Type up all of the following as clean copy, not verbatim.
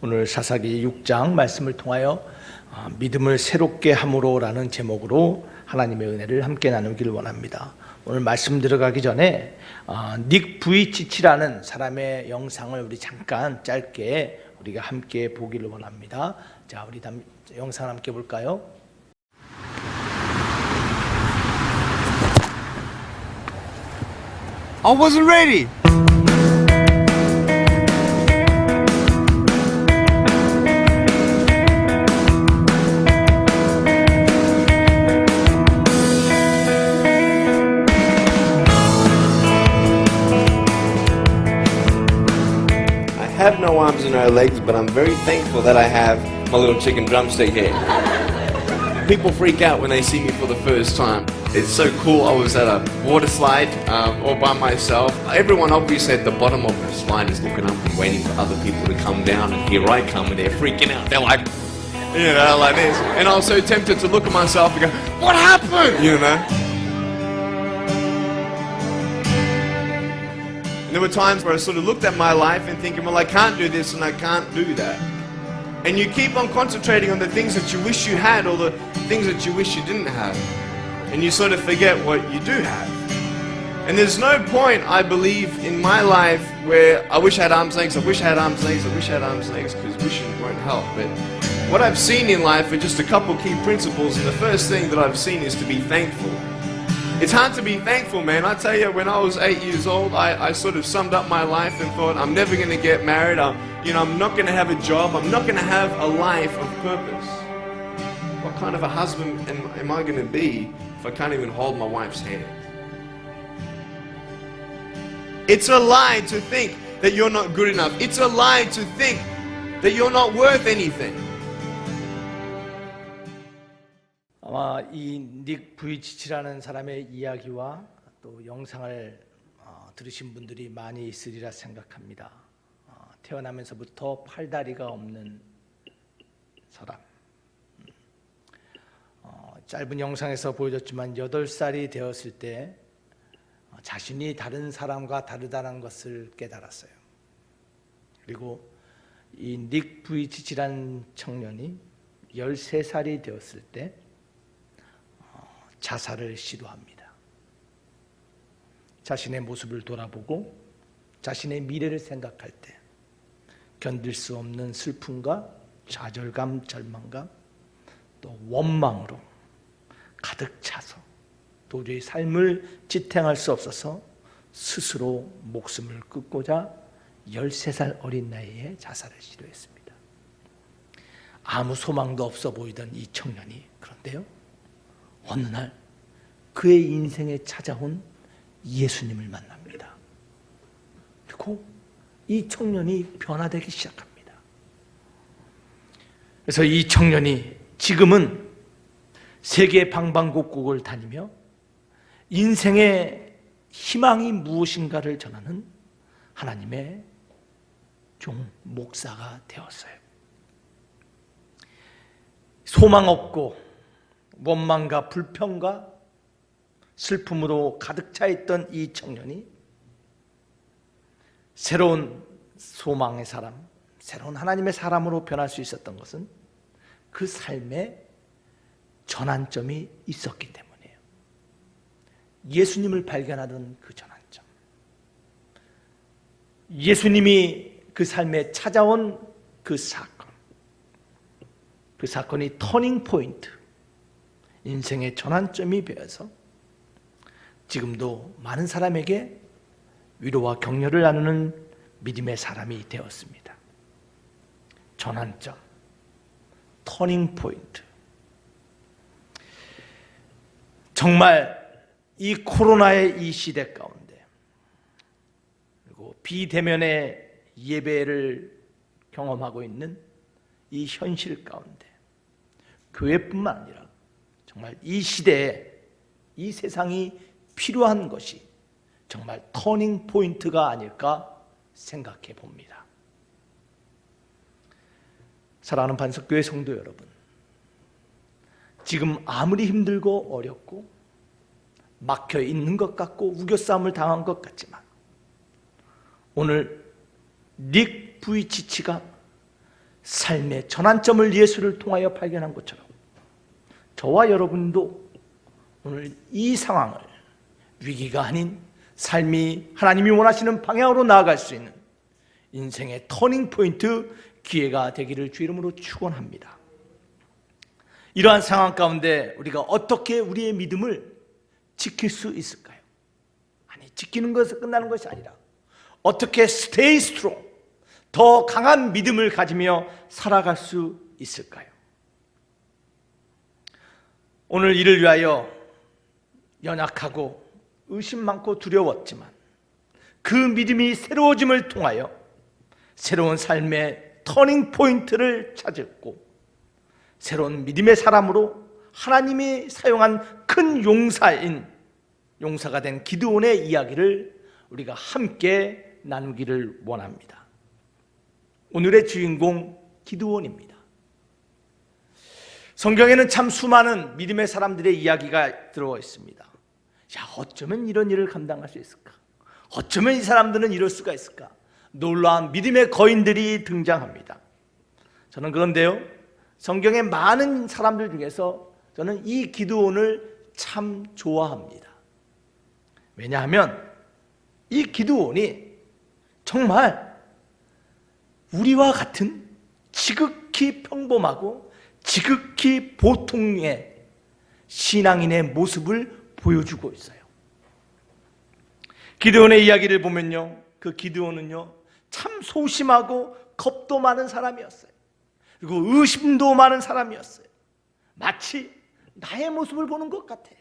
오늘 사사기 6장 말씀을 통하여 믿음을 새롭게 함으로라는 제목으로 하나님의 은혜를 함께 나누기를 원합니다. 오늘 말씀 들어가기 전에 닉 부이치치라는 사람의 영상을 우리 잠깐 짧게 우리가 함께 보기를 원합니다. 자, 우리 영상 함께 볼까요? I wasn't ready. I have no arms and no legs, but I'm very thankful that I have my little chicken drumstick here. People freak out when they see me for the first time. It's so cool. I was at a water slide all by myself. Everyone obviously at the bottom of the slide is looking up and waiting for other people to come down, and here I come and they're freaking out. They're like, you know, like this. And I was so tempted to look at myself and go, what happened? You know? And there were times where I sort of looked at my life and thinking, well, I can't do this and I can't do that. And you keep on concentrating on the things that you wish you had or the things that you wish you didn't have. And you sort of forget what you do have. And there's no point, I believe, in my life where I wish I had arms and legs, I wish I had arms and legs, I wish I had arms and legs, because wishing won't help. But what I've seen in life are just a couple key principles, and the first thing that I've seen is to be thankful. It's hard to be thankful, man. I tell you, when I was 8 years old, I sort of summed up my life and thought, I'm never going to get married, I'm not going to have a job, I'm not going to have a life of purpose. What kind of a husband am I going to be if I can't even hold my wife's hand? It's a lie to think that you're not good enough. It's a lie to think that you're not worth anything. 아마 이 닉 부이치치라는 사람의 이야기와 또 영상을 들으신 분들이 많이 있으리라 생각합니다. 태어나면서부터 팔다리가 없는 사람. 짧은 영상에서 보여줬지만 8살이 되었을 때 자신이 다른 사람과 다르다는 것을 깨달았어요. 그리고 이 닉 부이치치라는 청년이 13살이 되었을 때 자살을 시도합니다. 자신의 모습을 돌아보고 자신의 미래를 생각할 때 견딜 수 없는 슬픔과 좌절감, 절망감, 또 원망으로 가득 차서 도저히 삶을 지탱할 수 없어서 스스로 목숨을 끊고자 13살 어린 나이에 자살을 시도했습니다. 아무 소망도 없어 보이던 이 청년이 그런데요, 어느 날 그의 인생에 찾아온 예수님을 만납니다. 그리고 이 청년이 변화되기 시작합니다. 그래서 이 청년이 지금은 세계 방방곡곡을 다니며 인생의 희망이 무엇인가를 전하는 하나님의 종 목사가 되었어요. 소망 없고 원망과 불평과 슬픔으로 가득 차 있던 이 청년이 새로운 소망의 사람, 새로운 하나님의 사람으로 변할 수 있었던 것은 그 삶에 전환점이 있었기 때문이에요. 예수님을 발견하던 그 전환점, 예수님이 그 삶에 찾아온 그 사건이 터닝 포인트, 인생의 전환점이 되어서 지금도 많은 사람에게 위로와 격려를 나누는 믿음의 사람이 되었습니다. 전환점, 터닝 포인트. 정말 이 코로나의 이 시대 가운데, 그리고 비대면의 예배를 경험하고 있는 이 현실 가운데 교회뿐만 아니라 정말 이 시대에 이 세상이 필요한 것이 정말 터닝 포인트가 아닐까 생각해 봅니다. 사랑하는 반석교회 성도 여러분, 지금 아무리 힘들고 어렵고 막혀 있는 것 같고 우겨싸움을 당한 것 같지만 오늘 닉 부이치치가 삶의 전환점을 예수를 통하여 발견한 것처럼 저와 여러분도 오늘 이 상황을 위기가 아닌 삶이 하나님이 원하시는 방향으로 나아갈 수 있는 인생의 터닝포인트 기회가 되기를 주 이름으로 축원합니다. 이러한 상황 가운데 우리가 어떻게 우리의 믿음을 지킬 수 있을까요? 아니, 지키는 것에서 끝나는 것이 아니라 어떻게 stay strong, 더 강한 믿음을 가지며 살아갈 수 있을까요? 오늘 이를 위하여 연약하고 의심 많고 두려웠지만 그 믿음이 새로워짐을 통하여 새로운 삶의 터닝 포인트를 찾았고 새로운 믿음의 사람으로 하나님이 사용한 큰 용사가 된 기드온의 이야기를 우리가 함께 나누기를 원합니다. 오늘의 주인공 기드온입니다. 성경에는 참 수많은 믿음의 사람들의 이야기가 들어와 있습니다. 야, 어쩌면 이런 일을 감당할 수 있을까? 어쩌면 이 사람들은 이럴 수가 있을까? 놀라운 믿음의 거인들이 등장합니다. 저는 그런데요, 성경의 많은 사람들 중에서 저는 이 기드온을 참 좋아합니다. 왜냐하면 이 기드온이 정말 우리와 같은 지극히 평범하고 지극히 보통의 신앙인의 모습을 보여주고 있어요. 기드온의 이야기를 보면요, 그 기드온은요 참 소심하고 겁도 많은 사람이었어요. 그리고 의심도 많은 사람이었어요. 마치 나의 모습을 보는 것 같아요.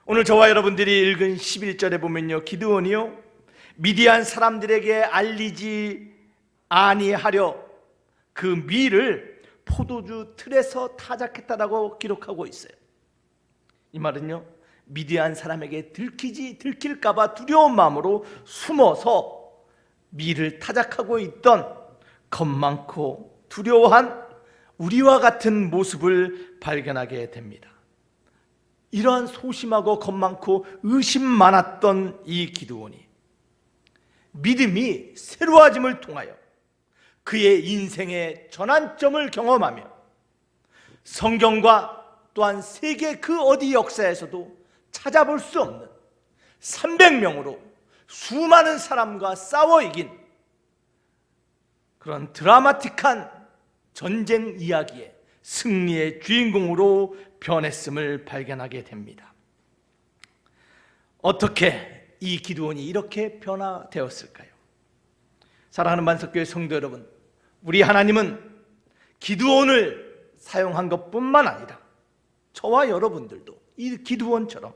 오늘 저와 여러분들이 읽은 11절에 보면요, 기드온이요 미디안 사람들에게 알리지 아니하려 그 밀을 포도주 틀에서 타작했다라고 기록하고 있어요. 이 말은요, 미디안 사람에게 들킬까봐 두려운 마음으로 숨어서 밀을 타작하고 있던 겁 많고 두려워한 우리와 같은 모습을 발견하게 됩니다. 이러한 소심하고 겁 많고 의심 많았던 이 기드온이 믿음이 새로워짐을 통하여 그의 인생의 전환점을 경험하며 성경과 또한 세계 그 어디 역사에서도 찾아볼 수 없는 300명으로 수많은 사람과 싸워 이긴 그런 드라마틱한 전쟁 이야기의 승리의 주인공으로 변했음을 발견하게 됩니다. 어떻게 이 기드온이 이렇게 변화되었을까요? 사랑하는 만석교회 성도 여러분, 우리 하나님은 기드온을 사용한 것뿐만 아니라 저와 여러분들도 이 기드온처럼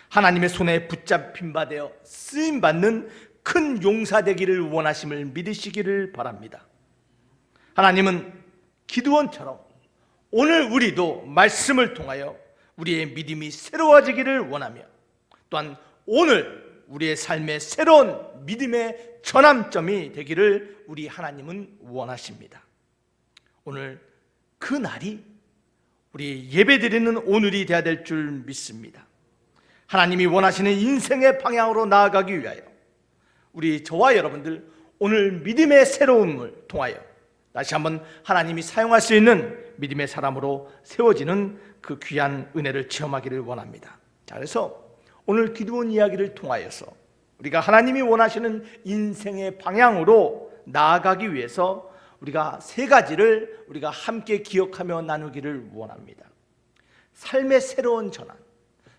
하나님의 손에 붙잡힌 바 되어 쓰임받는 큰 용사 되기를 원하심을 믿으시기를 바랍니다. 하나님은 기드온처럼 오늘 우리도 말씀을 통하여 우리의 믿음이 새로워지기를 원하며 또한 오늘 우리의 삶의 새로운 믿음의 전환점이 되기를 우리 하나님은 원하십니다. 오늘 그 날이 우리 예배드리는 오늘이 되어야 될 줄 믿습니다. 하나님이 원하시는 인생의 방향으로 나아가기 위하여 우리 저와 여러분들 오늘 믿음의 새로움을 통하여 다시 한번 하나님이 사용할 수 있는 믿음의 사람으로 세워지는 그 귀한 은혜를 체험하기를 원합니다. 자, 그래서 오늘 기드온 이야기를 통하여서 우리가 하나님이 원하시는 인생의 방향으로 나아가기 위해서 우리가 세 가지를 우리가 함께 기억하며 나누기를 원합니다. 삶의 새로운 전환,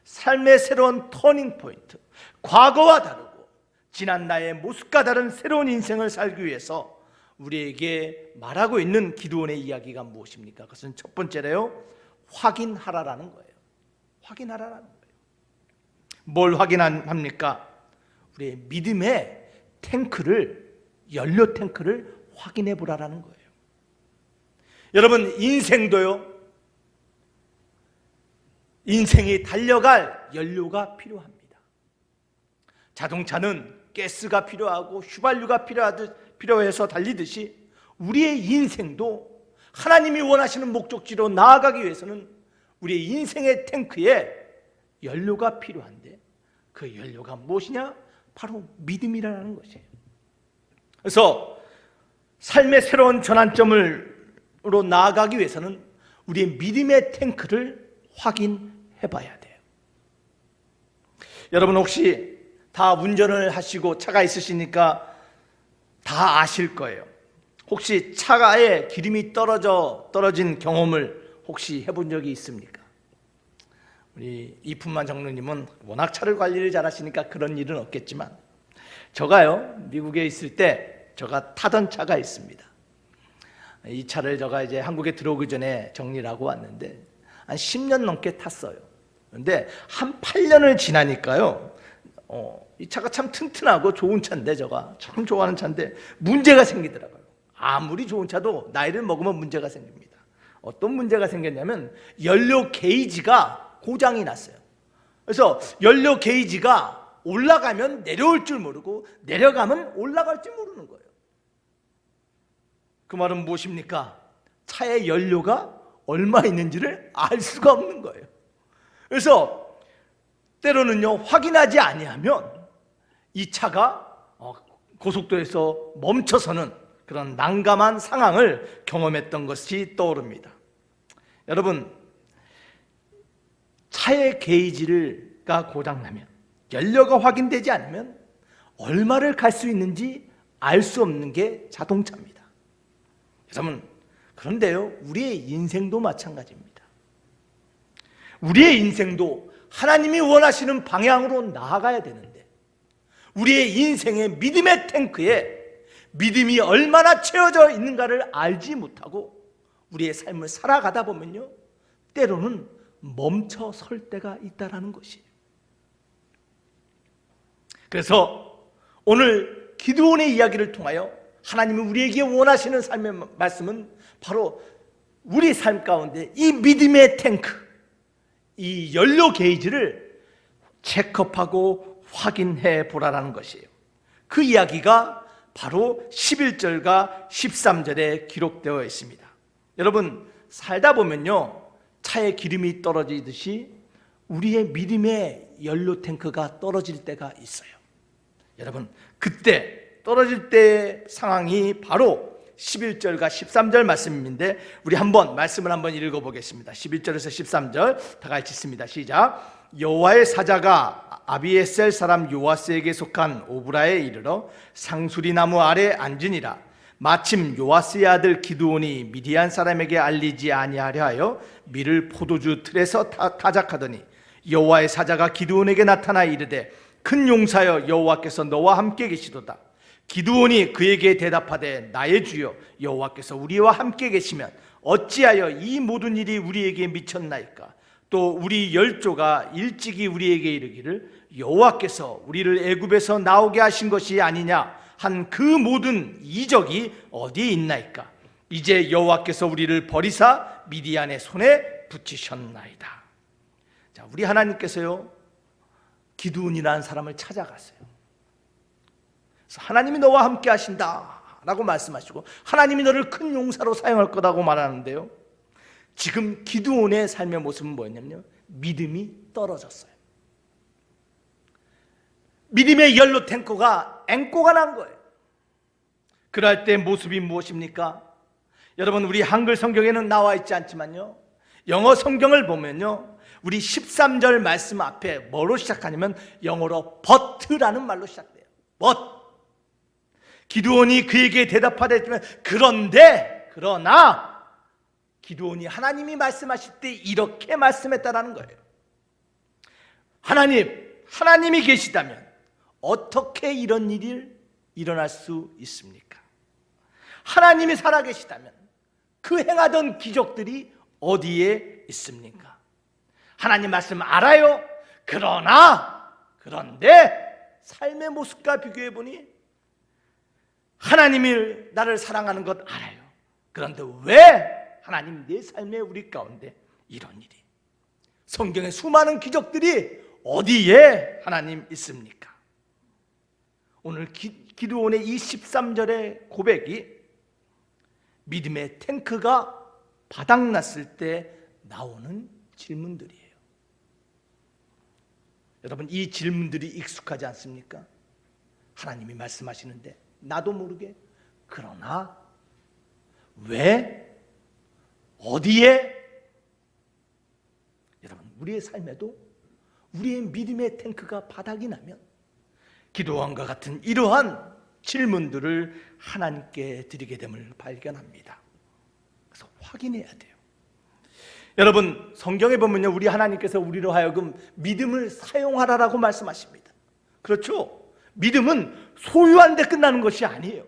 삶의 새로운 터닝 포인트, 과거와 다르고 지난 나의 모습과 다른 새로운 인생을 살기 위해서 우리에게 말하고 있는 기드온의 이야기가 무엇입니까? 그것은 첫 번째로요, 확인하라라는 거예요. 확인하라라는 거예요. 뭘 확인합니까? 우리의 믿음의 탱크를, 연료 탱크를 확인해 보라라는 거예요. 여러분, 인생이 달려갈 연료가 필요합니다. 자동차는 가스가 필요하고 휘발유가 필요해서 달리듯이 우리의 인생도 하나님이 원하시는 목적지로 나아가기 위해서는 우리의 인생의 탱크에 연료가 필요한데 그 연료가 무엇이냐? 바로 믿음이라는 것이에요. 그래서 삶의 새로운 전환점으로 나아가기 위해서는 우리의 믿음의 탱크를 확인해 봐야 돼요. 여러분 혹시 다 운전을 하시고 차가 있으시니까 다 아실 거예요. 혹시 차에 기름이 떨어진 경험을 혹시 해본 적이 있습니까? 우리 이품만 장로님은 워낙 차를 관리를 잘하시니까 그런 일은 없겠지만, 저가요 미국에 있을 때 제가 타던 차가 있습니다. 이 차를 제가 이제 한국에 들어오기 전에 정리를 하고 왔는데 한 10년 넘게 탔어요. 그런데 한 8년을 지나니까요, 이 차가 참 튼튼하고 좋은 차인데, 제가 참 좋아하는 차인데 문제가 생기더라고요. 아무리 좋은 차도 나이를 먹으면 문제가 생깁니다. 어떤 문제가 생겼냐면 연료 게이지가 고장이 났어요. 그래서 연료 게이지가 올라가면 내려올 줄 모르고 내려가면 올라갈 줄 모르는 거예요. 그 말은 무엇입니까? 차에 연료가 얼마 있는지를 알 수가 없는 거예요. 그래서 때로는요, 확인하지 아니하면 이 차가 고속도로에서 멈춰서는 그런 난감한 상황을 경험했던 것이 떠오릅니다. 여러분, 차의 게이지가 고장나면, 연료가 확인되지 않으면 얼마를 갈 수 있는지 알 수 없는 게 자동차입니다. 여러분, 그런데요, 우리의 인생도 마찬가지입니다. 우리의 인생도 하나님이 원하시는 방향으로 나아가야 되는데, 우리의 인생의 믿음의 탱크에 믿음이 얼마나 채워져 있는가를 알지 못하고 우리의 삶을 살아가다 보면요, 때로는 멈춰 설 때가 있다는 것이에요. 그래서 오늘 기드온의 이야기를 통하여 하나님이 우리에게 원하시는 삶의 말씀은 바로 우리 삶 가운데 이 믿음의 탱크, 이 연료 게이지를 체크업하고 확인해 보라는 것이에요. 그 이야기가 바로 11절과 13절에 기록되어 있습니다. 여러분, 살다 보면요, 차에 기름이 떨어지듯이 우리의 믿음의 연료 탱크가 떨어질 때가 있어요. 여러분, 그때 떨어질 때의 상황이 바로 11절과 13절 말씀인데, 우리 말씀을 한번 읽어보겠습니다. 11절에서 13절 다 같이 읽습니다. 시작. 여호와의 사자가 아비에셀 사람 요아스에게 속한 오브라에 이르러 상수리 나무 아래 앉으니라. 마침 요아스의 아들 기드온이 미디안 사람에게 알리지 아니하려 하여 밀을 포도주 틀에서 타작하더니 여호와의 사자가 기드온에게 나타나 이르되 큰 용사여, 여호와께서 너와 함께 계시도다. 기드온이 그에게 대답하되 나의 주여, 여호와께서 우리와 함께 계시면 어찌하여 이 모든 일이 우리에게 미쳤나이까? 또 우리 열조가 일찍이 우리에게 이르기를 여호와께서 우리를 애굽에서 나오게 하신 것이 아니냐 한 그 모든 이적이 어디에 있나이까? 이제 여호와께서 우리를 버리사 미디안의 손에 붙이셨나이다. 자, 우리 하나님께서요, 기드온이라는 사람을 찾아갔어요. 그래서 하나님이 너와 함께 하신다 라고 말씀하시고 하나님이 너를 큰 용사로 사용할 거라고 말하는데요, 지금 기드온의 삶의 모습은 뭐였냐면요, 믿음이 떨어졌어요. 믿음의 연료 탱크가 앵꼬가 난 거예요. 그럴 때 모습이 무엇입니까? 여러분, 우리 한글 성경에는 나와 있지 않지만요, 영어 성경을 보면요, 우리 13절 말씀 앞에 뭐로 시작하냐면 영어로 but라는 말로 시작돼요. but. 기드온이 그에게 대답하되 그러나 기드온이 하나님이 말씀하실 때 이렇게 말씀했다라는 거예요. 하나님이 계시다면 어떻게 이런 일이 일어날 수 있습니까? 하나님이 살아계시다면 그 행하던 기적들이 어디에 있습니까? 하나님 말씀 알아요. 그런데 삶의 모습과 비교해 보니 하나님이 나를 사랑하는 것 알아요. 그런데 왜 하나님 내 삶의 우리 가운데 이런 일이, 성경의 수많은 기적들이 어디에 하나님 있습니까? 오늘 기드온의 이 13절의 고백이 믿음의 탱크가 바닥났을 때 나오는 질문들이에요. 여러분, 이 질문들이 익숙하지 않습니까? 하나님이 말씀하시는데 나도 모르게 그러나 왜? 어디에? 여러분, 우리의 삶에도 우리의 믿음의 탱크가 바닥이 나면 기도원과 같은 이러한 질문들을 하나님께 드리게 됨을 발견합니다. 그래서 확인해야 돼요. 여러분, 성경에 보면요, 우리 하나님께서 우리로 하여금 믿음을 사용하라라고 말씀하십니다. 그렇죠? 믿음은 소유한 데 끝나는 것이 아니에요.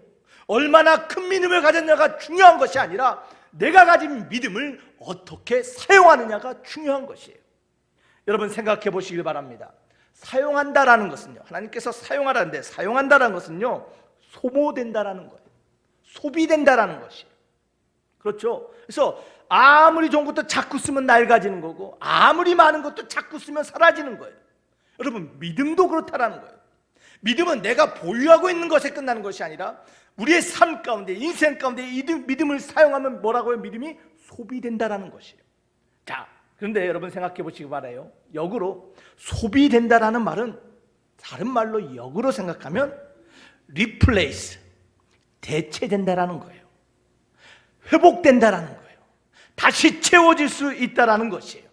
얼마나 큰 믿음을 가졌냐가 중요한 것이 아니라 내가 가진 믿음을 어떻게 사용하느냐가 중요한 것이에요. 여러분, 생각해 보시길 바랍니다. 사용한다라는 것은요, 하나님께서 사용하라는데, 사용한다라는 것은요, 소모된다라는 거예요. 소비된다라는 것이에요. 그렇죠? 그래서 아무리 좋은 것도 자꾸 쓰면 낡아지는 거고, 아무리 많은 것도 자꾸 쓰면 사라지는 거예요. 여러분, 믿음도 그렇다라는 거예요. 믿음은 내가 보유하고 있는 것에 끝나는 것이 아니라 우리의 삶 가운데, 인생 가운데 이 믿음을 사용하면 뭐라고요? 믿음이 소비된다라는 것이에요. 자, 그런데 여러분 생각해 보시기 바라요. 역으로 소비된다라는 말은 다른 말로 역으로 생각하면 replace, 대체된다라는 거예요. 회복된다라는 거예요. 다시 채워질 수 있다라는 것이에요.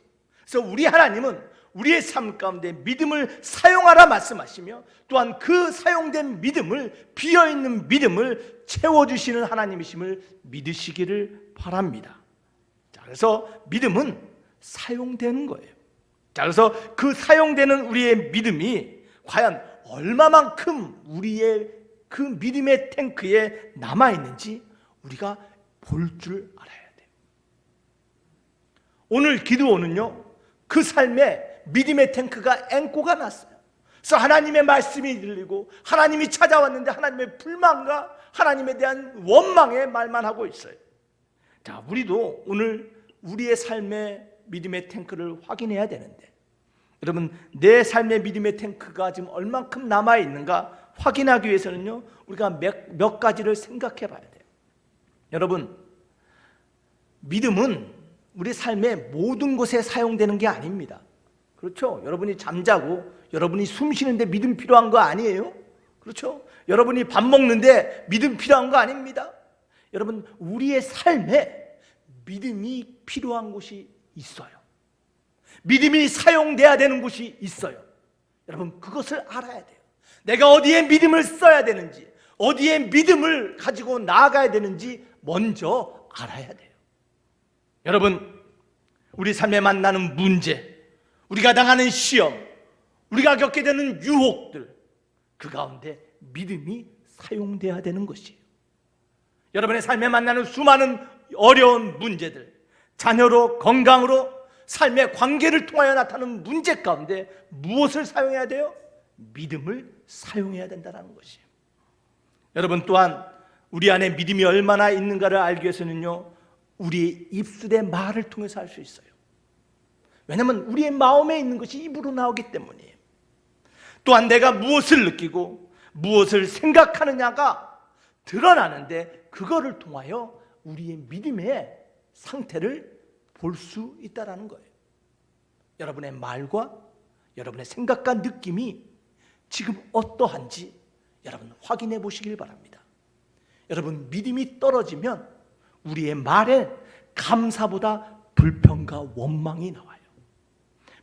그래서 우리 하나님은 우리의 삶 가운데 믿음을 사용하라 말씀하시며, 또한 그 사용된 믿음을, 비어있는 믿음을 채워주시는 하나님이심을 믿으시기를 바랍니다. 자, 그래서 믿음은 사용되는 거예요. 자, 그래서 그 사용되는 우리의 믿음이 과연 얼마만큼 우리의 그 믿음의 탱크에 남아있는지 우리가 볼 줄 알아야 돼요. 오늘 기도원은요, 그 삶에 믿음의 탱크가 앵꼬가 났어요. 그래서 하나님의 말씀이 들리고 하나님이 찾아왔는데 하나님의 불만과 하나님에 대한 원망의 말만 하고 있어요. 자, 우리도 오늘 우리의 삶의 믿음의 탱크를 확인해야 되는데, 여러분, 내 삶의 믿음의 탱크가 지금 얼만큼 남아있는가 확인하기 위해서는요, 우리가 몇 가지를 생각해 봐야 돼요. 여러분, 믿음은 우리 삶의 모든 곳에 사용되는 게 아닙니다. 그렇죠? 여러분이 잠자고 여러분이 숨 쉬는데 믿음 필요한 거 아니에요? 그렇죠? 여러분이 밥 먹는데 믿음 필요한 거 아닙니다. 여러분, 우리의 삶에 믿음이 필요한 곳이 있어요. 믿음이 사용돼야 되는 곳이 있어요. 여러분, 그것을 알아야 돼요. 내가 어디에 믿음을 써야 되는지, 어디에 믿음을 가지고 나아가야 되는지 먼저 알아야 돼요. 여러분, 우리 삶에 만나는 문제, 우리가 당하는 시험, 우리가 겪게 되는 유혹들, 그 가운데 믿음이 사용돼야 되는 것이에요. 여러분의 삶에 만나는 수많은 어려운 문제들, 자녀로, 건강으로, 삶의 관계를 통하여 나타나는 문제 가운데 무엇을 사용해야 돼요? 믿음을 사용해야 된다는 것이에요. 여러분, 또한 우리 안에 믿음이 얼마나 있는가를 알기 위해서는요, 우리의 입술의 말을 통해서 알 수 있어요. 왜냐하면 우리의 마음에 있는 것이 입으로 나오기 때문이에요. 또한 내가 무엇을 느끼고 무엇을 생각하느냐가 드러나는데, 그거를 통하여 우리의 믿음의 상태를 볼 수 있다는 거예요. 여러분의 말과 여러분의 생각과 느낌이 지금 어떠한지 여러분 확인해 보시길 바랍니다. 여러분, 믿음이 떨어지면 우리의 말에 감사보다 불평과 원망이 나와요.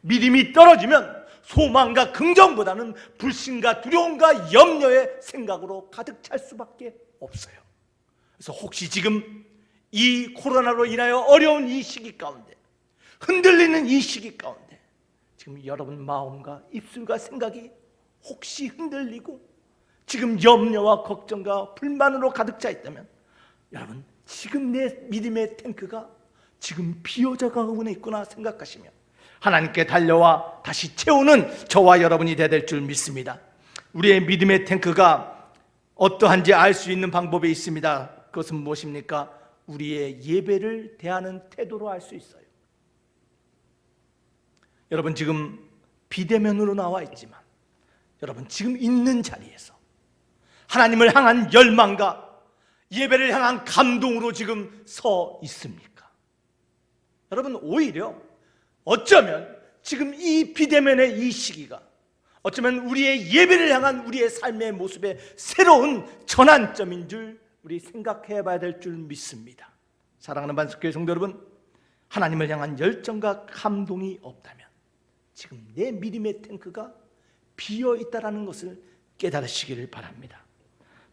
믿음이 떨어지면 소망과 긍정보다는 불신과 두려움과 염려의 생각으로 가득 찰 수밖에 없어요. 그래서 혹시 지금 이 코로나로 인하여 어려운 이 시기 가운데, 흔들리는 이 시기 가운데 지금 여러분 마음과 입술과 생각이 혹시 흔들리고 지금 염려와 걱정과 불만으로 가득 차 있다면, 여러분, 지금 내 믿음의 탱크가 지금 비어져가고 있구나 생각하시면 하나님께 달려와 다시 채우는 저와 여러분이 될 줄 믿습니다. 우리의 믿음의 탱크가 어떠한지 알 수 있는 방법이 있습니다. 그것은 무엇입니까? 우리의 예배를 대하는 태도로 알 수 있어요. 여러분, 지금 비대면으로 나와 있지만 여러분, 지금 있는 자리에서 하나님을 향한 열망과 예배를 향한 감동으로 지금 서 있습니까? 여러분, 오히려 어쩌면 지금 이 비대면의 이 시기가 어쩌면 우리의 예배를 향한 우리의 삶의 모습의 새로운 전환점인 줄 우리 생각해 봐야 될 줄 믿습니다. 사랑하는 반석교회 성도 여러분, 하나님을 향한 열정과 감동이 없다면 지금 내 믿음의 탱크가 비어 있다는 것을 깨달으시기를 바랍니다.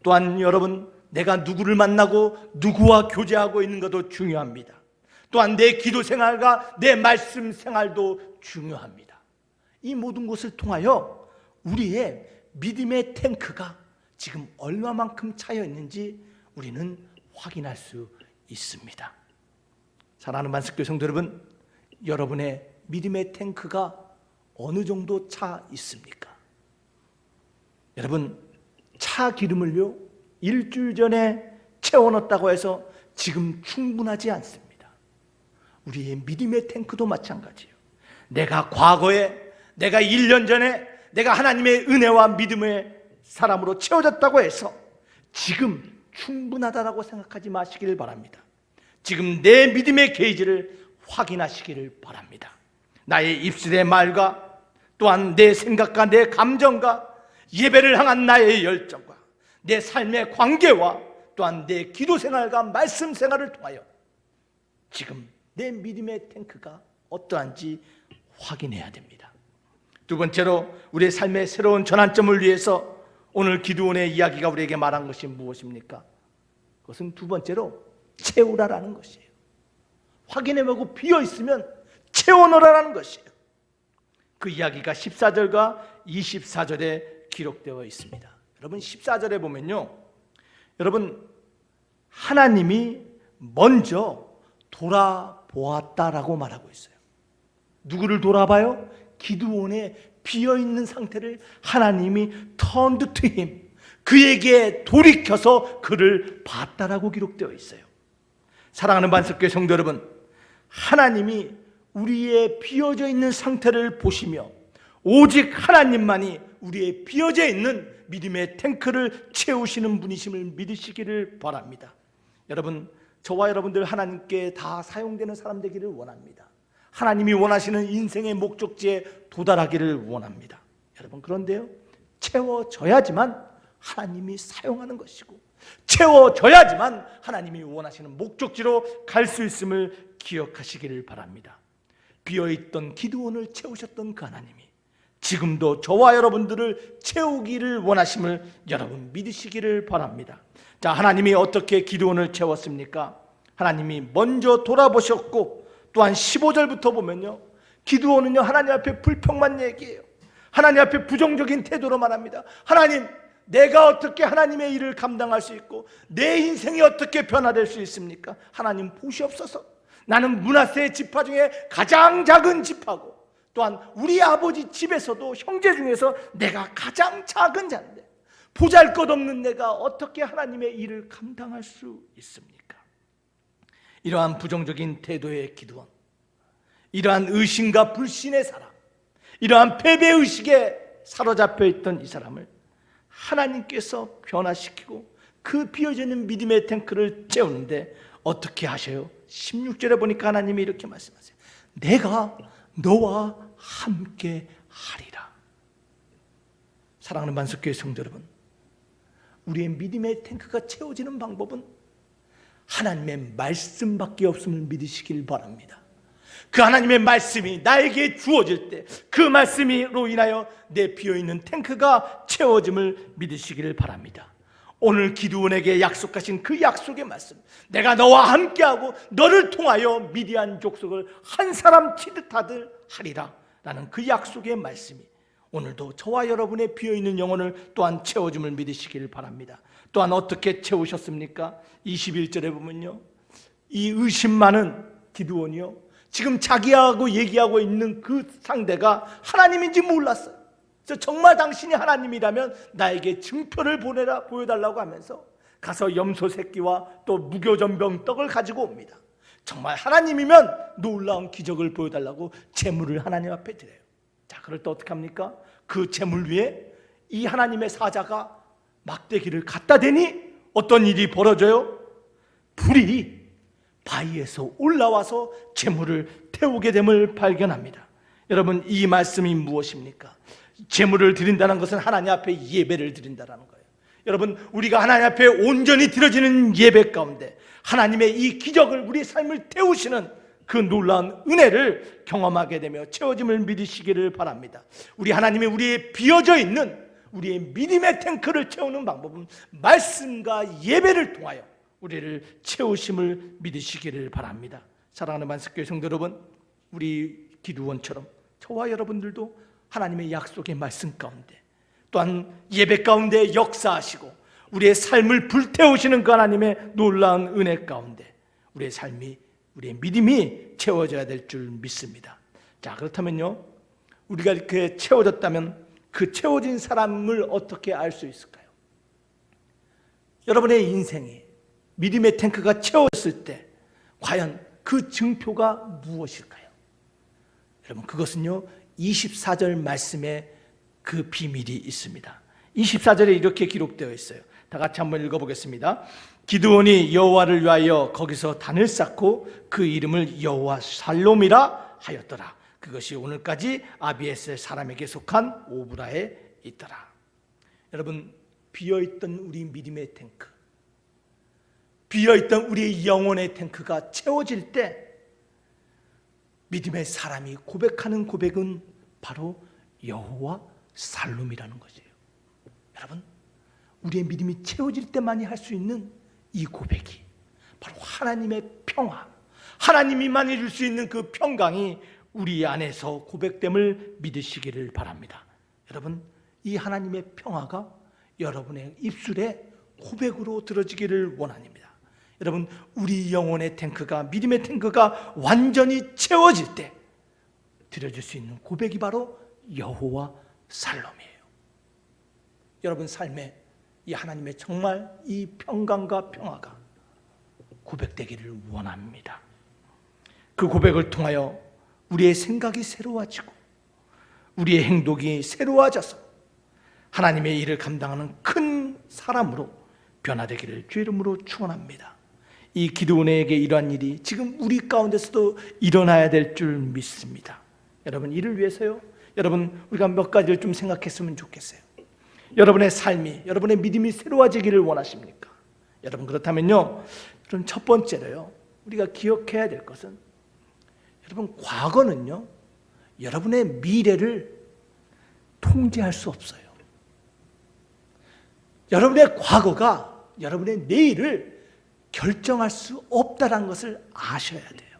또한 여러분, 내가 누구를 만나고 누구와 교제하고 있는 것도 중요합니다. 또한 내 기도 생활과 내 말씀 생활도 중요합니다. 이 모든 것을 통하여 우리의 믿음의 탱크가 지금 얼마만큼 차여 있는지 우리는 확인할 수 있습니다. 사랑하는 반석교회 성도 여러분, 여러분의 믿음의 탱크가 어느 정도 차 있습니까? 여러분, 차 기름을요 일주일 전에 채워넣었다고 해서 지금 충분하지 않습니다. 우리의 믿음의 탱크도 마찬가지예요. 내가 과거에, 내가 1년 전에 내가 하나님의 은혜와 믿음의 사람으로 채워졌다고 해서 지금 충분하다라고 생각하지 마시기를 바랍니다. 지금 내 믿음의 게이지를 확인하시기를 바랍니다. 나의 입술의 말과 또한 내 생각과 내 감정과 예배를 향한 나의 열정과 내 삶의 관계와 또한 내 기도 생활과 말씀 생활을 통하여 지금 내 믿음의 탱크가 어떠한지 확인해야 됩니다. 두 번째로 우리의 삶의 새로운 전환점을 위해서 오늘 기드온의 이야기가 우리에게 말한 것이 무엇입니까? 그것은 두 번째로 채우라라는 것이에요. 확인해보고 비어있으면 채워넣으라는 것이에요. 그 이야기가 14절과 24절에 기록되어 있습니다. 여러분, 14절에 보면요, 여러분, 하나님이 먼저 돌아보았다라고 말하고 있어요. 누구를 돌아봐요? 기드온의 비어있는 상태를 하나님이 turned to him, 그에게 돌이켜서 그를 봤다라고 기록되어 있어요. 사랑하는 반석교회 성도 여러분, 하나님이 우리의 비어져 있는 상태를 보시며 오직 하나님만이 우리의 비어져 있는 믿음의 탱크를 채우시는 분이심을 믿으시기를 바랍니다. 여러분, 저와 여러분들 하나님께 다 사용되는 사람 되기를 원합니다. 하나님이 원하시는 인생의 목적지에 도달하기를 원합니다. 여러분, 그런데요, 채워져야지만 하나님이 사용하는 것이고 채워져야지만 하나님이 원하시는 목적지로 갈 수 있음을 기억하시기를 바랍니다. 비어있던 기드온을 채우셨던 그 하나님이 지금도 저와 여러분들을 채우기를 원하심을 여러분 믿으시기를 바랍니다. 자, 하나님이 어떻게 기드온을 채웠습니까? 하나님이 먼저 돌아보셨고 또한 15절부터 보면요, 기드온은요 하나님 앞에 불평만 얘기해요. 하나님 앞에 부정적인 태도로 말합니다. 하나님, 내가 어떻게 하나님의 일을 감당할 수 있고 내 인생이 어떻게 변화될 수 있습니까? 하나님 보시옵소서. 나는 므낫세 지파 중에 가장 작은 지파고 또한 우리 아버지 집에서도 형제 중에서 내가 가장 작은 자인데 보잘것없는 내가 어떻게 하나님의 일을 감당할 수 있습니까? 이러한 부정적인 태도의 기드온, 이러한 의심과 불신의 사람, 이러한 패배의식에 사로잡혀 있던 이 사람을 하나님께서 변화시키고 그 비어져 있는 믿음의 탱크를 채우는데 어떻게 하셔요? 16절에 보니까 하나님이 이렇게 말씀하세요. 내가 너와 함께 하리라. 사랑하는 반석교회 성도 여러분, 우리의 믿음의 탱크가 채워지는 방법은 하나님의 말씀밖에 없음을 믿으시길 바랍니다. 그 하나님의 말씀이 나에게 주어질 때 그 말씀으로 인하여 내 비어있는 탱크가 채워짐을 믿으시기를 바랍니다. 오늘 기드온에게 약속하신 그 약속의 말씀, 내가 너와 함께하고 너를 통하여 미디안 족속을 한 사람 치듯하듯 하리라 라는 그 약속의 말씀이 오늘도 저와 여러분의 비어있는 영혼을 또한 채워줌을 믿으시기를 바랍니다. 또한 어떻게 채우셨습니까? 21절에 보면요, 이 의심 많은 기드온이요, 지금 자기하고 얘기하고 있는 그 상대가 하나님인지 몰랐어요. 그래서 정말 당신이 하나님이라면 나에게 증표를 보여달라고 하면서 가서 염소 새끼와 또 무교전병 떡을 가지고 옵니다. 정말 하나님이면 놀라운 기적을 보여달라고 제물을 하나님 앞에 드려요. 자, 그럴 때 어떻게 합니까? 그 제물 위에 이 하나님의 사자가 막대기를 갖다 대니 어떤 일이 벌어져요? 불이 바위에서 올라와서 제물을 태우게 됨을 발견합니다. 여러분, 이 말씀이 무엇입니까? 제물을 드린다는 것은 하나님 앞에 예배를 드린다는 거예요. 여러분, 우리가 하나님 앞에 온전히 드려지는 예배 가운데 하나님의 이 기적을 우리 삶을 태우시는 그 놀라운 은혜를 경험하게 되며 채워짐을 믿으시기를 바랍니다. 우리 하나님이 우리의 비어져 있는 우리의 믿음의 탱크를 채우는 방법은 말씀과 예배를 통하여 우리를 채우심을 믿으시기를 바랍니다. 사랑하는 만석교회 성도 여러분, 우리 기도원처럼 저와 여러분들도 하나님의 약속의 말씀 가운데 또한 예배 가운데 역사하시고 우리의 삶을 불태우시는 그 하나님의 놀라운 은혜 가운데 우리의 삶이, 우리의 믿음이 채워져야 될 줄 믿습니다. 자, 그렇다면요, 우리가 이렇게 채워졌다면 그 채워진 사람을 어떻게 알 수 있을까요? 여러분의 인생이 믿음의 탱크가 채워졌을 때 과연 그 증표가 무엇일까요? 여러분, 그것은요 24절 말씀에 그 비밀이 있습니다. 24절에 이렇게 기록되어 있어요. 다 같이 한번 읽어보겠습니다. 기드온이 여호와를 위하여 거기서 단을 쌓고 그 이름을 여호와 살롬이라 하였더라. 그것이 오늘까지 아비에셀 사람에게 속한 오브라에 있더라. 여러분, 비어있던 우리 믿음의 탱크, 비어있던 우리 영혼의 탱크가 채워질 때 믿음의 사람이 고백하는 고백은 바로 여호와 살롬이라는 것이에요. 여러분, 우리의 믿음이 채워질 때만이 할 수 있는 이 고백이 바로 하나님의 평화, 하나님이만이 줄 수 있는 그 평강이 우리 안에서 고백됨을 믿으시기를 바랍니다. 여러분, 이 하나님의 평화가 여러분의 입술에 고백으로 들어지기를 원합니다. 여러분, 우리 영혼의 탱크가, 믿음의 탱크가 완전히 채워질 때 드려질 수 있는 고백이 바로 여호와 살롬이에요. 여러분 삶에 이 하나님의 정말 이 평강과 평화가 고백되기를 원합니다. 그 고백을 통하여 우리의 생각이 새로워지고 우리의 행동이 새로워져서 하나님의 일을 감당하는 큰 사람으로 변화되기를 주의 이름으로 축원합니다. 이 기드온에게 이러한 일이 지금 우리 가운데서도 일어나야 될 줄 믿습니다. 여러분, 이를 위해서요, 여러분, 우리가 몇 가지를 좀 생각했으면 좋겠어요. 여러분의 삶이, 여러분의 믿음이 새로워지기를 원하십니까? 여러분, 그렇다면요, 그럼 첫 번째로요, 우리가 기억해야 될 것은, 여러분, 과거는요 여러분의 미래를 통제할 수 없어요. 여러분의 과거가 여러분의 내일을 결정할 수 없다는 것을 아셔야 돼요.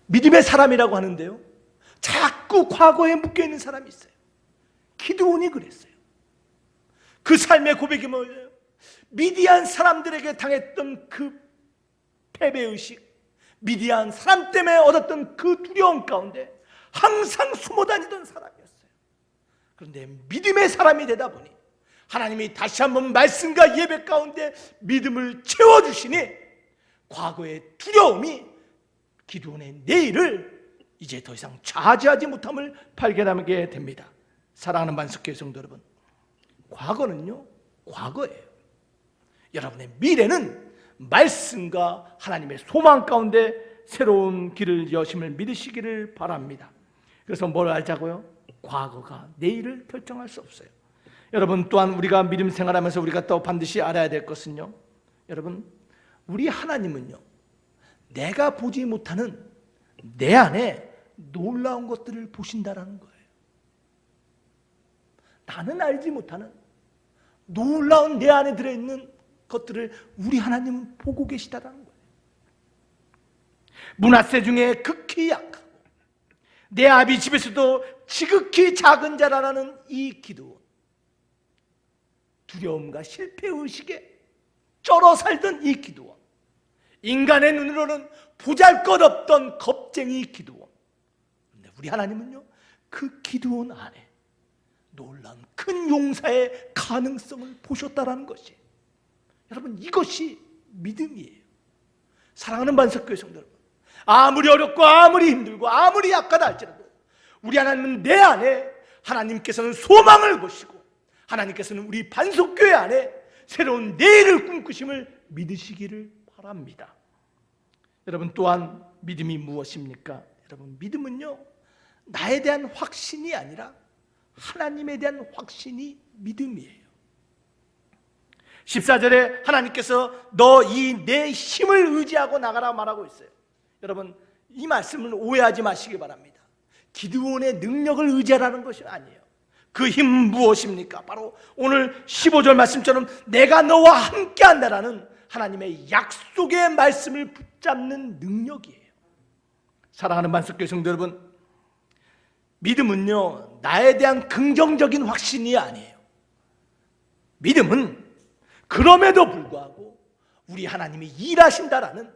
믿음의 사람이라고 하는데요, 자꾸 과거에 묶여있는 사람이 있어요. 기드온이 그랬어요. 그 삶의 고백이 뭐예요? 미디안 사람들에게 당했던 그 패배의식, 미디안 사람 때문에 얻었던 그 두려움 가운데 항상 숨어 다니던 사람이었어요. 그런데 믿음의 사람이 되다 보니 하나님이 다시 한번 말씀과 예배 가운데 믿음을 채워주시니 과거의 두려움이 기드온의 내일을 이제 더 이상 좌지하지 못함을 발견하게 됩니다. 사랑하는 만석교회 성도 여러분, 과거는요 과거예요. 여러분의 미래는 말씀과 하나님의 소망 가운데 새로운 길을 여심을 믿으시기를 바랍니다. 그래서 뭘 알자고요? 과거가 내일을 결정할 수 없어요. 여러분, 또한 우리가 믿음 생활하면서 우리가 또 반드시 알아야 될 것은요, 여러분, 우리 하나님은요 내가 보지 못하는 내 안에 놀라운 것들을 보신다라는 거예요. 나는 알지 못하는 놀라운 내 안에 들어있는 것들을 우리 하나님은 보고 계시다라는 거예요. 므낫세 중에 극히 약하고 내 아비 집에서도 지극히 작은 자라는 이 기드온, 두려움과 실패의식에 쩔어 살던 이 기드온, 인간의 눈으로는 보잘것없던 겁쟁이 기드온, 그런데 우리 하나님은요 그 기드온 안에 놀라운 큰 용사의 가능성을 보셨다라는 것이, 여러분, 이것이 믿음이에요. 사랑하는 반석교회 성도 여러분, 아무리 어렵고 아무리 힘들고 아무리 약하다 할지라도 우리 하나님은 내 안에, 하나님께서는 소망을 보시고 하나님께서는 우리 반석교회 안에 새로운 내일을 꿈꾸심을 믿으시기를 바랍니다. 여러분, 또한 믿음이 무엇입니까? 여러분, 믿음은요 나에 대한 확신이 아니라 하나님에 대한 확신이 믿음이에요. 14절에 하나님께서 너 이 내 힘을 의지하고 나가라 말하고 있어요. 여러분, 이 말씀을 오해하지 마시기 바랍니다. 기드온의 능력을 의지하라는 것이 아니에요. 그 힘 무엇입니까? 바로 오늘 15절 말씀처럼 내가 너와 함께 한다라는 하나님의 약속의 말씀을 붙잡는 능력이에요. 사랑하는 만석교회 성도 여러분, 믿음은요, 나에 대한 긍정적인 확신이 아니에요. 믿음은 그럼에도 불구하고 우리 하나님이 일하신다라는,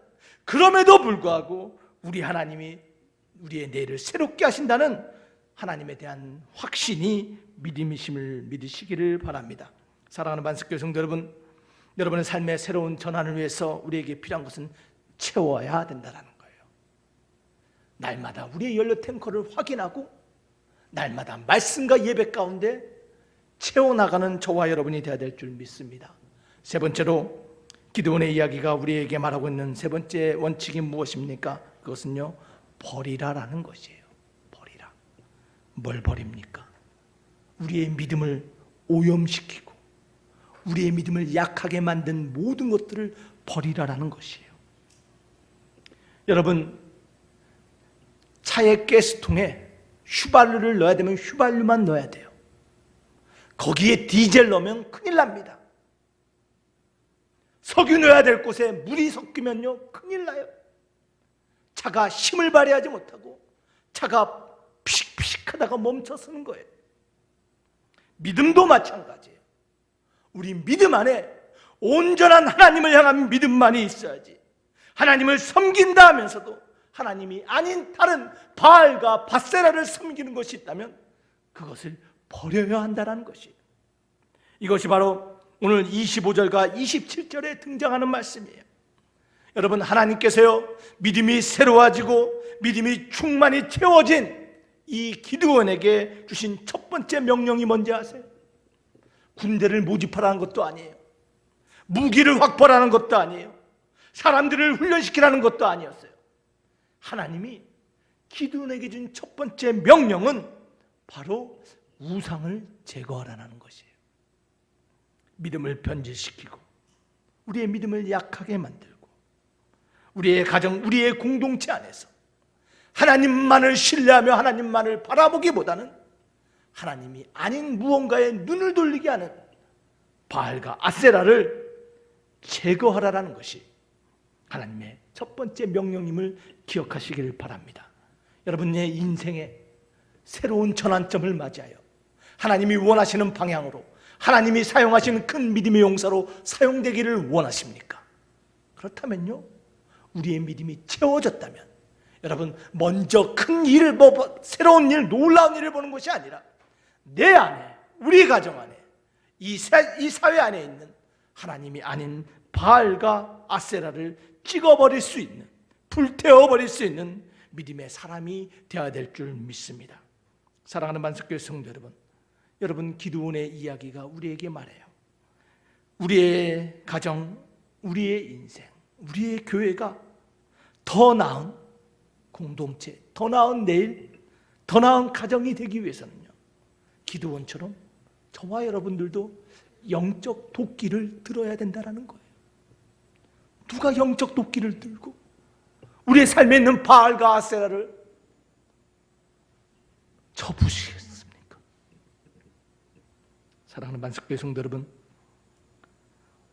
그럼에도 불구하고 우리 하나님이 우리의 내일을 새롭게 하신다는 하나님에 대한 확신이 믿음이심을 믿으시기를 바랍니다. 사랑하는 만석교회 성도 여러분, 여러분의 삶의 새로운 전환을 위해서 우리에게 필요한 것은 채워야 된다는 거예요. 날마다 우리의 연료 탱커를 확인하고 날마다 말씀과 예배 가운데 채워나가는 저와 여러분이 되어야 될 줄 믿습니다. 세 번째로 기드온의 이야기가 우리에게 말하고 있는 세 번째 원칙이 무엇입니까? 그것은요, 버리라라는 것이에요. 버리라. 뭘 버립니까? 우리의 믿음을 오염시키고 우리의 믿음을 약하게 만든 모든 것들을 버리라라는 것이에요. 여러분, 차의 가스통에 휘발유를 넣어야 되면 휘발유만 넣어야 돼요. 거기에 디젤 넣으면 큰일 납니다. 석유 넣어야 될 곳에 물이 섞이면요, 큰일 나요. 차가 힘을 발휘하지 못하고 차가 피식피식하다가 멈춰서는 거예요. 믿음도 마찬가지예요. 우리 믿음 안에 온전한 하나님을 향한 믿음만이 있어야지, 하나님을 섬긴다 하면서도 하나님이 아닌 다른 바알과 바세라를 섬기는 것이 있다면 그것을 버려야 한다는 것이에요. 이것이 바로 오늘 25절과 27절에 등장하는 말씀이에요. 여러분, 하나님께서요, 믿음이 새로워지고 믿음이 충만히 채워진 이 기드온에게 주신 첫 번째 명령이 뭔지 아세요? 군대를 모집하라는 것도 아니에요. 무기를 확보하라는 것도 아니에요. 사람들을 훈련시키라는 것도 아니었어요. 하나님이 기드온에게 준 첫 번째 명령은 바로 우상을 제거하라는 것이에요. 믿음을 변질시키고 우리의 믿음을 약하게 만들고 우리의 가정, 우리의 공동체 안에서 하나님만을 신뢰하며 하나님만을 바라보기보다는 하나님이 아닌 무언가에 눈을 돌리게 하는 바알과 아세라를 제거하라는 것이 하나님의 첫 번째 명령임을 기억하시기를 바랍니다. 여러분의 인생에 새로운 전환점을 맞이하여 하나님이 원하시는 방향으로 하나님이 사용하시는 큰 믿음의 용사로 사용되기를 원하십니까? 그렇다면요, 우리의 믿음이 채워졌다면 여러분, 먼저 큰 일을, 새로운 일, 놀라운 일을 보는 것이 아니라 내 안에, 우리 가정 안에, 이 사회 안에 있는 하나님이 아닌 바알과 아세라를 찍어버릴 수 있는, 불태워버릴 수 있는 믿음의 사람이 되어야 될 줄 믿습니다. 사랑하는 만석교회 성도 여러분, 여러분, 기드온의 이야기가 우리에게 말해요. 우리의 가정, 우리의 인생, 우리의 교회가 더 나은 공동체, 더 나은 내일, 더 나은 가정이 되기 위해서는요, 기드온처럼 저와 여러분들도 영적 도끼를 들어야 된다는 거예요. 누가 영적 도끼를 들고 우리의 삶에 있는 바알과 아세라를 접으시겠습니까? 사랑하는 만석교회 성도 여러분,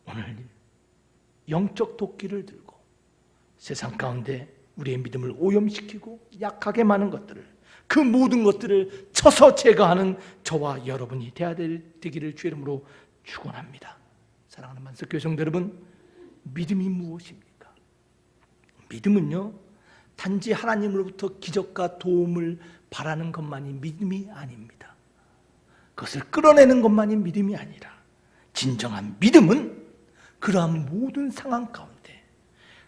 오늘 영적 도끼를 들고 세상 가운데 우리의 믿음을 오염시키고 약하게 많은 것들을, 그 모든 것들을 쳐서 제거하는 저와 여러분이 되기를 주의 이름으로 축원합니다. 사랑하는 만석교회 성도 여러분, 믿음이 무엇입니까? 믿음은요, 단지 하나님으로부터 기적과 도움을 바라는 것만이 믿음이 아닙니다. 그것을 끌어내는 것만이 믿음이 아니라 진정한 믿음은 그러한 모든 상황 가운데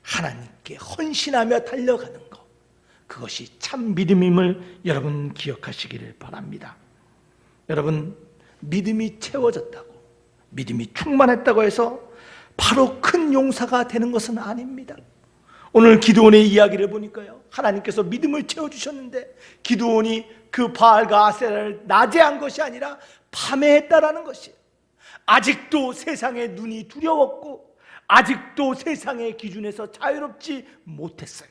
하나님께 헌신하며 달려가는 것, 그것이 참 믿음임을 여러분 기억하시기를 바랍니다. 여러분, 믿음이 채워졌다고, 믿음이 충만했다고 해서 바로 큰 용사가 되는 것은 아닙니다. 오늘 기드온의 이야기를 보니까요, 하나님께서 믿음을 채워주셨는데 기드온이 그 바알과 아세라를 나제한 것이 아니라 파멸했다라는 것이에요. 아직도 세상의 눈이 두려웠고 아직도 세상의 기준에서 자유롭지 못했어요.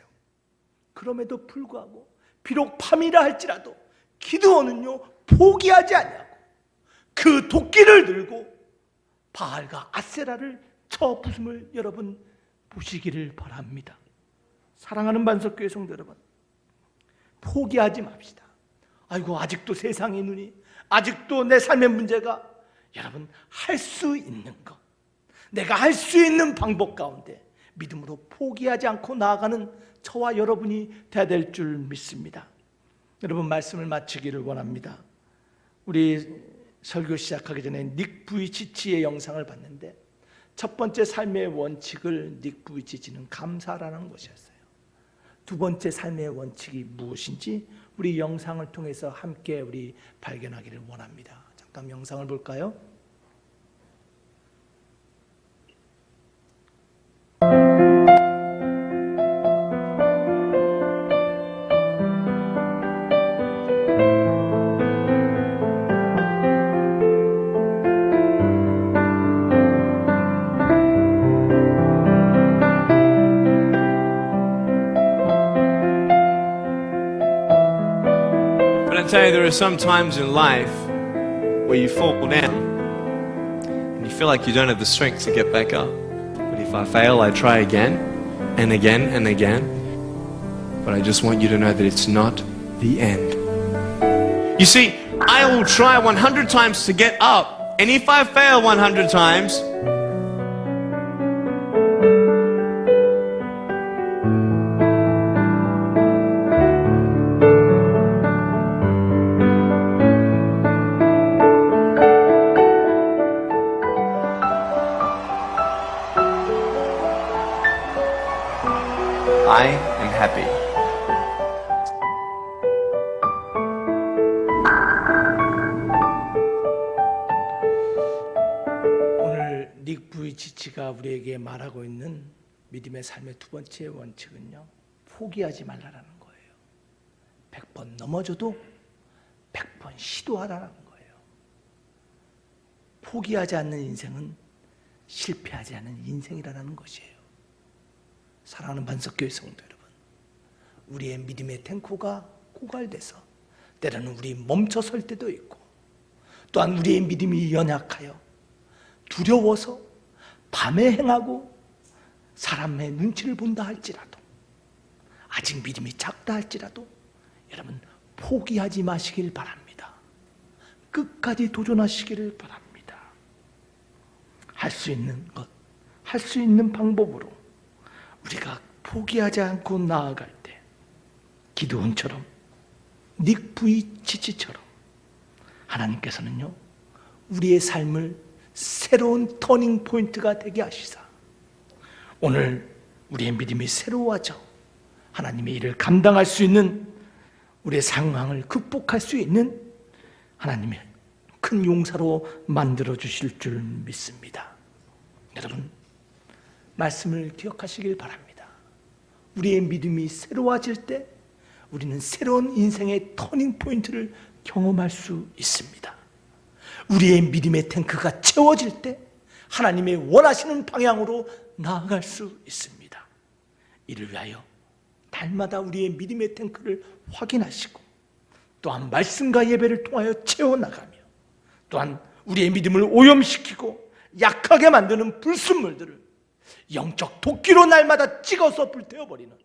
그럼에도 불구하고 비록 밤이라 할지라도 기드온은요 포기하지 아니하고 그 도끼를 들고 바알과 아세라를 쳐 부숨을 여러분 보시기를 바랍니다. 사랑하는 반석교회 성도 여러분, 포기하지 맙시다. 아이고 아직도 세상의 눈이, 아직도 내 삶의 문제가, 여러분 할 수 있는 것, 내가 할 수 있는 방법 가운데 믿음으로 포기하지 않고 나아가는 저와 여러분이 되어야 될 줄 믿습니다. 여러분 말씀을 마치기를 원합니다. 우리 설교 시작하기 전에 닉 부이치치의 영상을 봤는데 첫 번째 삶의 원칙을 닉 부이치치는 감사라는 것이었어요. 두 번째 삶의 원칙이 무엇인지 우리 영상을 통해서 함께 우리 발견하기를 원합니다. 잠깐 영상을 볼까요? But I tell you, there are some times in life where you fall down and you feel like you don't have the strength to get back up. But if I fail, I try again and again and again. But I just want you to know that it's not the end. You see, I will try 100 times to get up, and if I fail 100 times, I am happy. 오늘 닉 부이치치가 우리에게 말하고 있는 믿음의 삶의 두 번째 원칙은요, 포기하지 말라라는 거예요. 100번 넘어져도 100번 시도하라는 거예요. 포기하지 않는 인생은 실패하지 않는 인생이라는 것이에요. 사랑하는 반석교회 성도 여러분, 우리의 믿음의 탱크가 고갈돼서 때로는 우리 멈춰설 때도 있고, 또한 우리의 믿음이 연약하여 두려워서 밤에 행하고 사람의 눈치를 본다 할지라도, 아직 믿음이 작다 할지라도 여러분 포기하지 마시길 바랍니다. 끝까지 도전하시기를 바랍니다. 할 수 있는 것, 할 수 있는 방법으로 우리가 포기하지 않고 나아갈 때 기드온처럼, 닉 부이치치처럼 하나님께서는요 우리의 삶을 새로운 터닝 포인트가 되게 하시사 오늘 우리의 믿음이 새로워져 하나님의 일을 감당할 수 있는, 우리의 상황을 극복할 수 있는 하나님의 큰 용사로 만들어 주실 줄 믿습니다. 여러분 말씀을 기억하시길 바랍니다. 우리의 믿음이 새로워질 때 우리는 새로운 인생의 터닝 포인트를 경험할 수 있습니다. 우리의 믿음의 탱크가 채워질 때 하나님의 원하시는 방향으로 나아갈 수 있습니다. 이를 위하여 날마다 우리의 믿음의 탱크를 확인하시고, 또한 말씀과 예배를 통하여 채워나가며, 또한 우리의 믿음을 오염시키고 약하게 만드는 불순물들을 영적 도끼로 날마다 찍어서 불태워버리는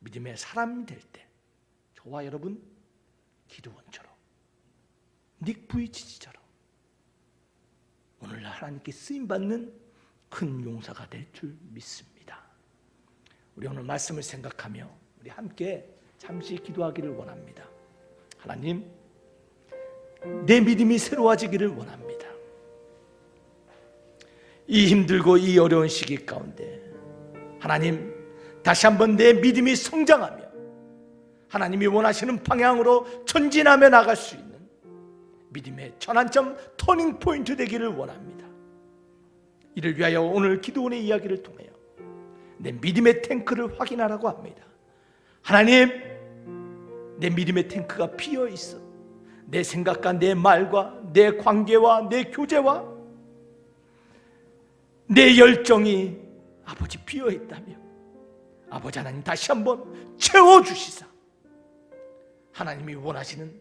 믿음의 사람이 될 때 저와 여러분 기드온처럼, 닉 부이치치처럼 오늘날 하나님께 쓰임받는 큰 용사가 될 줄 믿습니다. 우리 오늘 말씀을 생각하며 우리 함께 잠시 기도하기를 원합니다. 하나님, 내 믿음이 새로워지기를 원합니다. 이 힘들고 이 어려운 시기 가운데 하나님, 다시 한번 내 믿음이 성장하며 하나님이 원하시는 방향으로 전진하며 나갈 수 있는 믿음의 전환점 터닝 포인트 되기를 원합니다. 이를 위하여 오늘 기도원의 이야기를 통하여 내 믿음의 탱크를 확인하라고 합니다. 하나님, 내 믿음의 탱크가 비어 있어 내 생각과 내 말과 내 관계와 내 교제와 내 열정이 아버지 비어있다며 아버지 하나님 다시 한번 채워주시사 하나님이 원하시는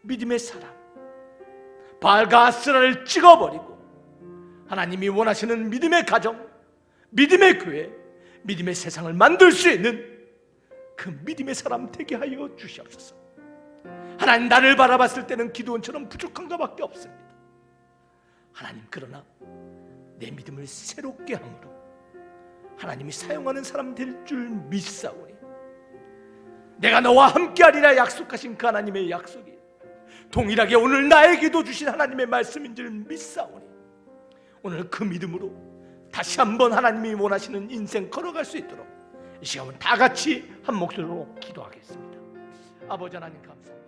믿음의 사람 바알과 아스라를 찍어버리고 하나님이 원하시는 믿음의 가정, 믿음의 교회, 믿음의 세상을 만들 수 있는 그 믿음의 사람 되게 하여 주시옵소서. 하나님, 나를 바라봤을 때는 기드온처럼 부족한 것밖에 없습니다. 하나님, 그러나 내 믿음을 새롭게 함으로 하나님이 사용하는 사람 될 줄 믿사오니 내가 너와 함께하리라 약속하신 그 하나님의 약속이 동일하게 오늘 나에게도 주신 하나님의 말씀인 줄 믿사오니 오늘 그 믿음으로 다시 한번 하나님이 원하시는 인생 걸어갈 수 있도록 이 시간은 다 같이 한 목소리로 기도하겠습니다. 아버지 하나님 감사합니다.